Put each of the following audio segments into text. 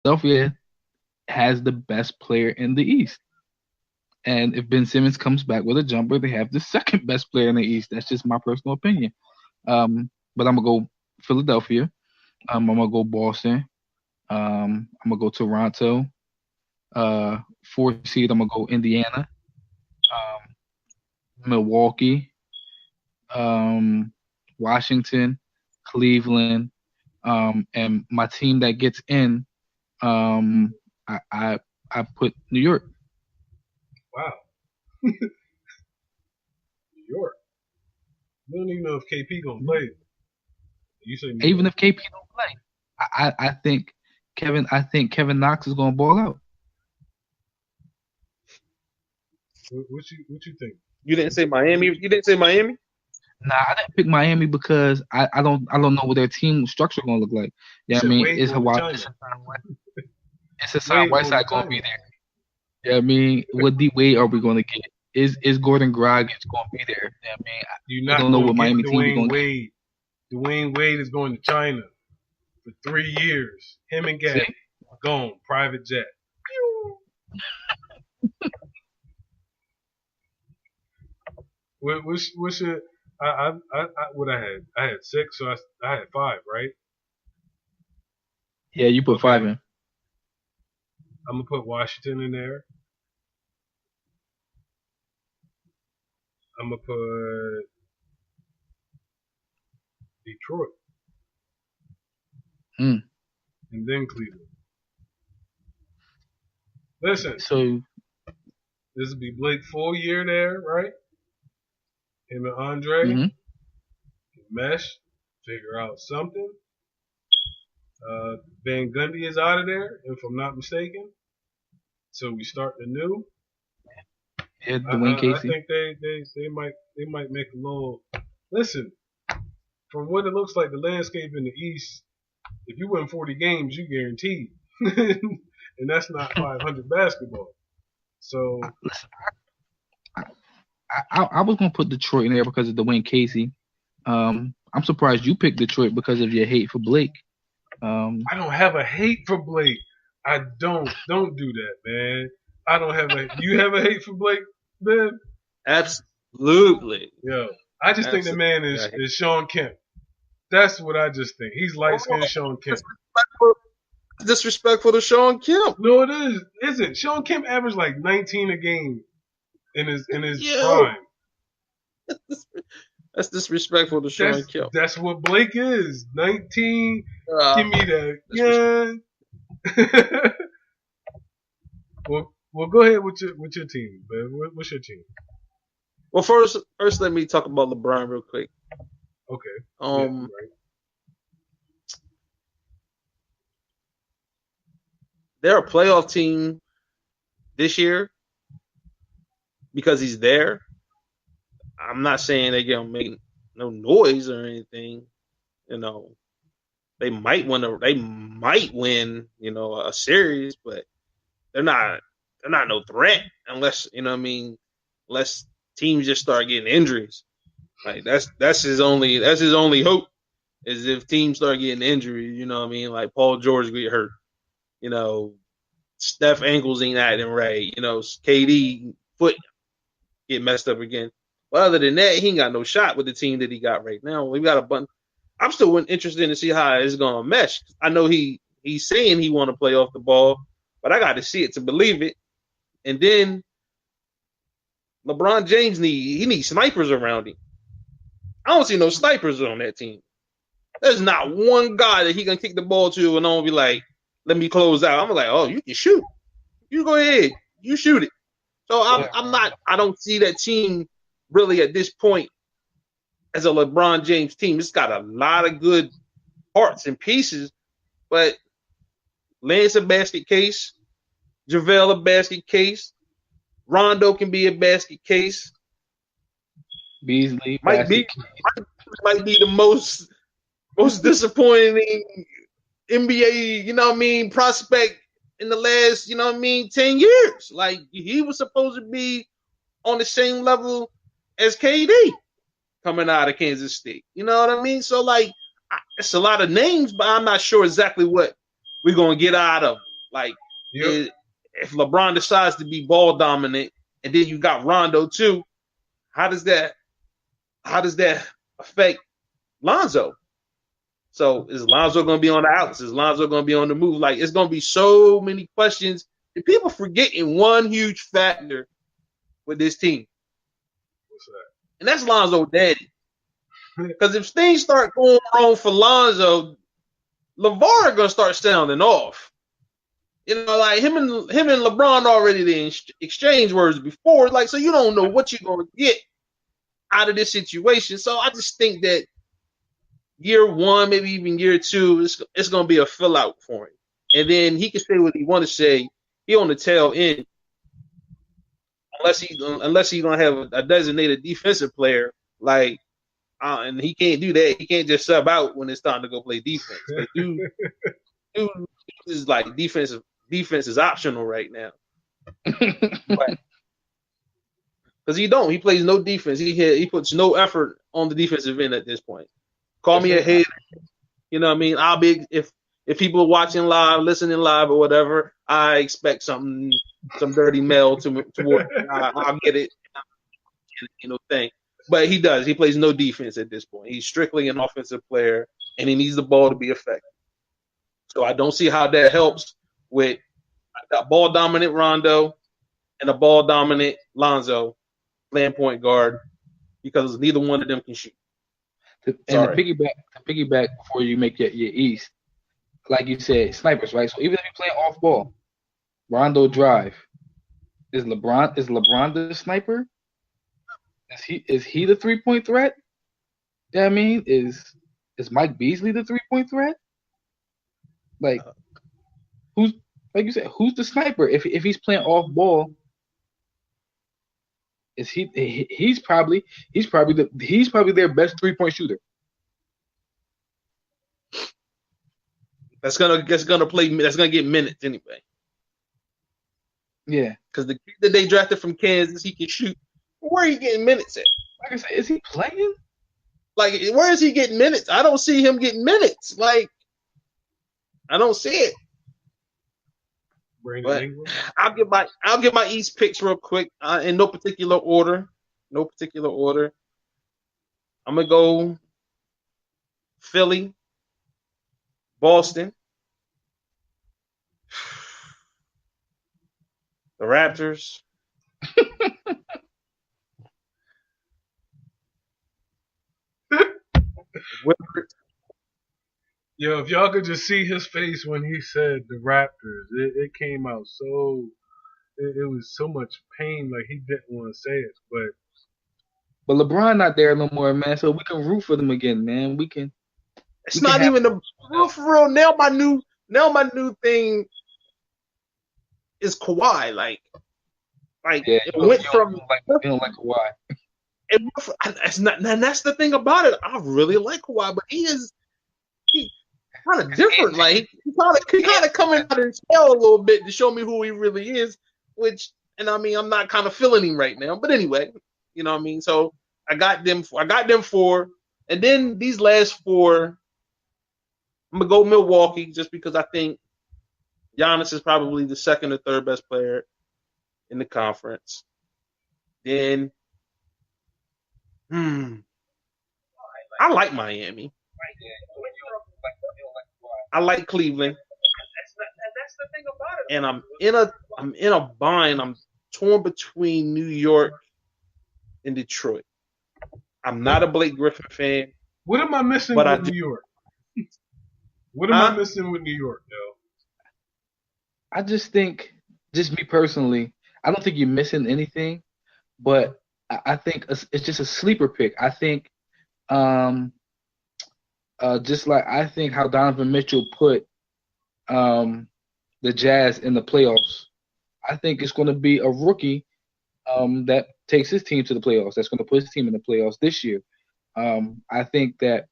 Philadelphia has the best player in the East. And if Ben Simmons comes back with a jumper, they have the second best player in the East. That's just my personal opinion. But I'm gonna go Philadelphia. I'm gonna go Boston. I'm gonna go Toronto. Fourth seed, I'm gonna go Indiana. Milwaukee. Um, Washington. Cleveland. And my team that gets in, um, I put New York. Wow. New York. We don't even know if KP gonna play. You say New Even York. if KP don't play, I think Kevin Knox is gonna ball out. What you think? You didn't say Miami. You didn't say Miami. Nah, I didn't pick Miami because I don't know what their team structure gonna look like. You Yeah, I said mean, Wade is going to Hawaii China. is Hassan Wade going Whiteside to gonna be China. there? Yeah, I mean, what D Wade are we gonna get? Is Gordon Dragic gonna be there? Yeah, I mean, You're we not don't know going what to get Miami team we're Dwayne gonna get. Wade. Dwayne Wade is going to China for 3 years. Him and Gab. See? Gone. Private jet. What's your? What I had? I had 6, so I had 5, right? Yeah, you put five Okay. in. I'm gonna put Washington in there. I'm gonna put Detroit Mm. and then Cleveland. Listen, So this will be Blake full year there, right? Him and Andre mhm. mesh, figure out something. Van Gundy is out of there, if I'm not mistaken. So we start anew. Yeah, I, Dwayne I, I Casey. think they might make a little. Listen, from what it looks like, the landscape in the East, if you win 40 games, you guaranteed, and that's not 500 basketball. So Listen, I was gonna put Detroit in there because of Dwayne Casey. I'm surprised you picked Detroit because of your hate for Blake. I don't have a hate for Blake. I don't. Don't do that, man. I don't have a. You have a hate for Blake, man? Absolutely. Yo, I just think the man is Sean Kemp. That's what I just think. He's light skinned Sean Kemp. Disrespectful to Sean Kemp. No, it isn't. Sean Kemp averaged like 19 a game in his Yo, prime. that's disrespectful to Sean Kemp. That's what Blake is. 19. Give me that. Yeah. well, go ahead with your team, man. What's your team? Well, first, let me talk about LeBron real quick. Okay. Yeah, right. They're a playoff team this year because he's there. I'm not saying they're gonna make no noise or anything. You know, they might win. A series, but they're not no threat unless unless teams just start getting injuries. Like that's his only hope is if teams start getting injuries. You know what I mean? Like Paul George get hurt. Steph ankles ain't acting right. KD foot get messed up again. But other than that, he ain't got no shot with the team that he got right now. We got a bunch. I'm still interested to see how it's gonna mesh. I know he's saying he want to play off the ball, but I got to see it to believe it. And then LeBron James needs snipers around him. I don't see no snipers on that team. There's not one guy that he can kick the ball to and I'll be like, let me close out. I'm like, oh, you can shoot. You go ahead. You shoot it. So I don't see that team really at this point as a LeBron James team. It's got a lot of good parts and pieces, but Lance a basket case, JaVale a basket case, Rondo can be a basket case. Beasley might be the most disappointing NBA, prospect in the last, 10 years. Like he was supposed to be on the same level as KD coming out of Kansas State. You know what I mean? So like it's a lot of names, but I'm not sure exactly what we're gonna get out of them. Like, Yep. if LeBron decides to be ball dominant, and then you got Rondo too, how does that affect Lonzo? So is Lonzo going to be on the outs? Is Lonzo going to be on the move? Like, it's going to be so many questions. And people forgetting one huge factor with this team. What's that? And that's Lonzo daddy. Because if things start going wrong for Lonzo, LeVar going to start sounding off. You know, like him and LeBron already did exchange words before. Like, so you don't know what you're going to get out of this situation. So I just think that year one, maybe even year two, it's going to be a fill out for him. And then he can say what he want to say. He on the tail end, unless he's going to have a designated defensive player, like, and he can't do that. He can't just sub out when it's time to go play defense. Dude is like defense is optional right now. Because he plays no defense. He puts no effort on the defensive end at this point. Call me a hater. You know what I mean? I'll be if people are watching live, listening live, or whatever. I expect some dirty mail toward. I'll get it. Thing. But he does. He plays no defense at this point. He's strictly an offensive player, and he needs the ball to be effective. So I don't see how that helps with a ball dominant Rondo and a ball dominant Lonzo playing point guard, because neither one of them can shoot. And to piggyback before you make your East, like you said, snipers, right? So even if you play off ball, Rondo drive, is LeBron the sniper? Is he the 3-point threat? Yeah, I mean, is Mike Beasley the 3-point threat? Like, who's, like you said, who's the sniper? If he's playing off ball, is he's probably their best 3-point shooter. That's gonna get minutes anyway. Yeah, because the kid that they drafted from Kansas, he can shoot. Where are you getting minutes at? Like I said, is he playing? Like, where is he getting minutes? I don't see him getting minutes. Like, I don't see it. But I'll give my East picks real quick, in no particular order. I'm gonna go Philly, Boston, the Raptors. Yo, if y'all could just see his face when he said the Raptors, it came out so, it was so much pain, like he didn't want to say it, but LeBron not there no more, man. So we can root for them again, man. We can. It's not even the for real. Now my new thing is Kawhi. Like yeah, it went from you don't like Kawhi. And that's the thing about it. I really like Kawhi, but he kind of different. Like he kind of coming out of his shell a little bit to show me who he really is. And I mean, I'm not kind of feeling him right now. But anyway, you know what I mean. So I got them 4, and then these last 4, I'm gonna go Milwaukee just because I think Giannis is probably the second or third best player in the conference. Then, I like Miami. I like Cleveland. That's the thing about it. And I'm in a bind. I'm torn between New York and Detroit. I'm not a Blake Griffin fan. What am I missing with New York? What am I missing with New York, yo? I just think, just me personally, I don't think you're missing anything, but I think it's just a sleeper pick. I think, just like I think how Donovan Mitchell put the Jazz in the playoffs, I think it's going to be a rookie that takes his team to the playoffs. That's going to put his team in the playoffs this year. I think that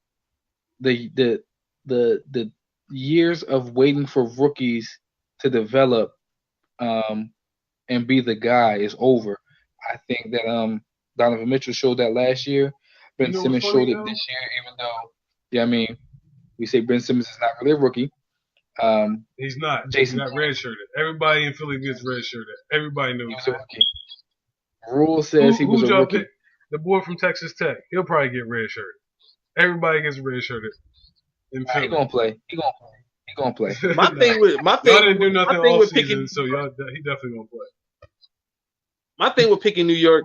the years of waiting for rookies to develop and be the guy is over. I think that Donovan Mitchell showed that last year. Ben Simmons showed it this year, even though, I mean, we say Ben Simmons is not really a rookie. He's not. Jason He got redshirted. Everybody in Philly gets redshirted. Everybody knows he was a that. rookie. Rule says he was Who'd a y'all rookie. pick? The boy from Texas Tech. He'll probably get redshirted. Everybody gets redshirted in He Philly. gonna play. He gonna play. My thing with y'all didn't do nothing all season, picking, so he definitely gonna play. my thing with picking New York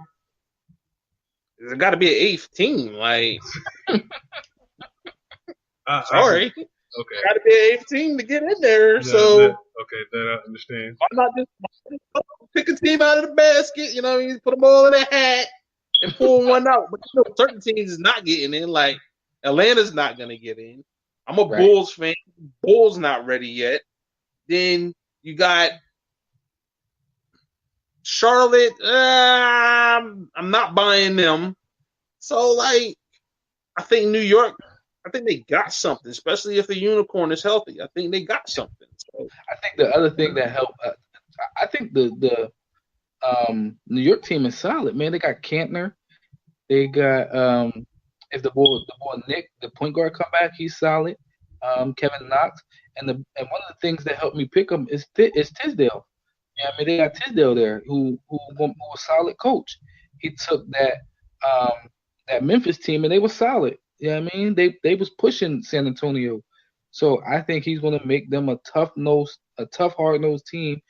is it got to be an eighth team. Like, sorry, Okay. got to be an eighth team to get in there. That I understand. Why not just pick a team out of the basket? You know, you put them all in a hat and pull one out. But you know, certain teams is not getting in. Like Atlanta's not gonna get in. I'm a Bulls fan. Bulls not ready yet. Then you got Charlotte. I'm not buying them. So like, I think New York. I think they got something, especially if the unicorn is healthy. I think they got something. So I think the other thing that helped. I think the New York team is solid, man. They got Cantner. They got if the boy Nick, the point guard, come back, he's solid. Kevin Knox, and one of the things that helped me pick him is Tisdale. Yeah, I mean they got Tisdale there, who a solid coach. He took that Memphis team and they were solid. Yeah, I mean they was pushing San Antonio, so I think he's gonna make them a tough hard nosed team.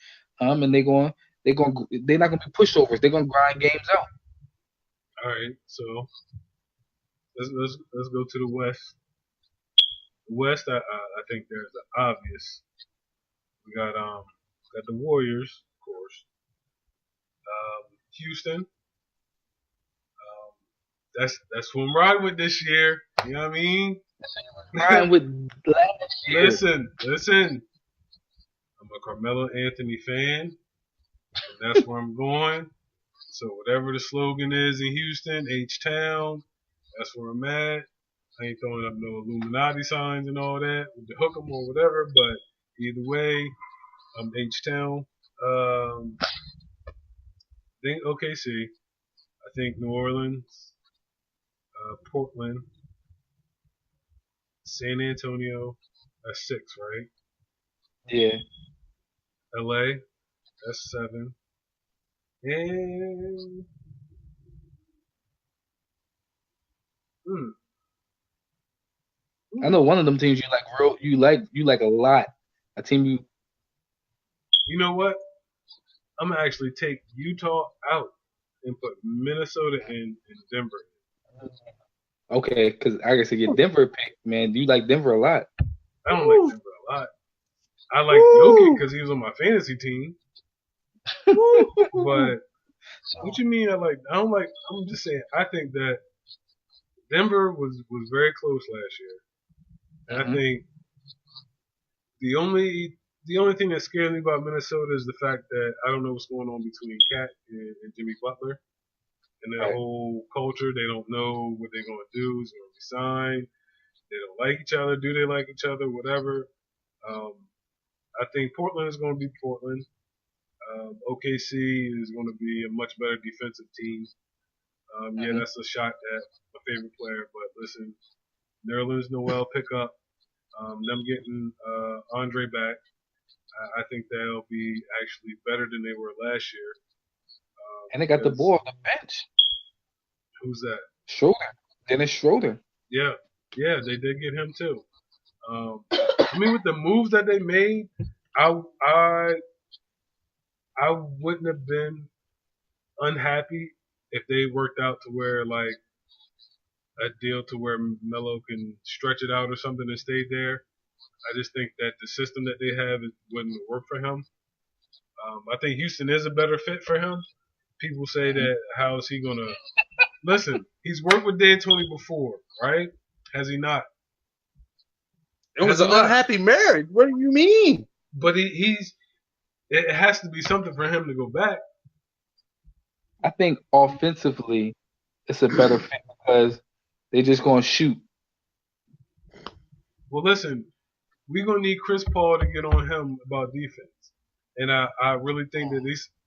And they're not gonna be pushovers. They're gonna grind games out. All right, so let's go to the West. The West, I think there's an obvious. We got the Warriors, of course. Houston. That's who I'm riding with this year. You know what I mean? Riding with last year. Listen. I'm a Carmelo Anthony fan, and that's where I'm going. So whatever the slogan is in Houston, H-Town, that's where I'm at. I ain't throwing up no Illuminati signs and all that with the hook 'em or whatever, but either way, I'm H-Town. Think OKC. I think New Orleans, Portland, San Antonio. That's 6, right? Yeah. LA. That's 7. And I know one of them teams you like a lot. A team you. You know what? I'm gonna actually take Utah out and put Minnesota in Denver. Okay, because I guess to get Denver picked, man. You like Denver a lot. I don't like Denver a lot. I like Jokic because he was on my fantasy team. But what you mean? I don't like. I'm just saying. I think that Denver was very close last year, and I think the only thing that scares me about Minnesota is the fact that I don't know what's going on between Cat and Jimmy Butler and their whole culture. They don't know what they're going to do. Is going to resign. They don't like each other. Do they like each other? Whatever. I think Portland is going to be Portland. OKC is going to be a much better defensive team. Yeah, that's a shot at my favorite player. But listen, Nerlens Noel pickup, them getting Andre back. I think they'll be actually better than they were last year. And they got the boy on the bench. Who's that? Schroeder. Dennis Schroeder. Yeah, they did get him too. I mean, with the moves that they made, I wouldn't have been unhappy if they worked out to where like a deal to where Melo can stretch it out or something and stay there. I just think that the system that they have wouldn't work for him. I think Houston is a better fit for him. People say that how is he gonna listen? He's worked with D'Antoni before, right? Has he not? It was an unhappy marriage. What do you mean? But it has to be something for him to go back. I think offensively, it's a better fit because they're just going to shoot. Well, listen, we're going to need Chris Paul to get on him about defense. And I really think that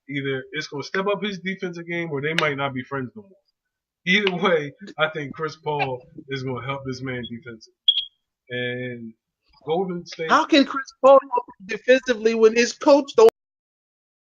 either it's going to step up his defensive game or they might not be friends no more. Either way, I think Chris Paul is going to help this man defensively. And Golden State. How can Chris Paul defensively when his coach don't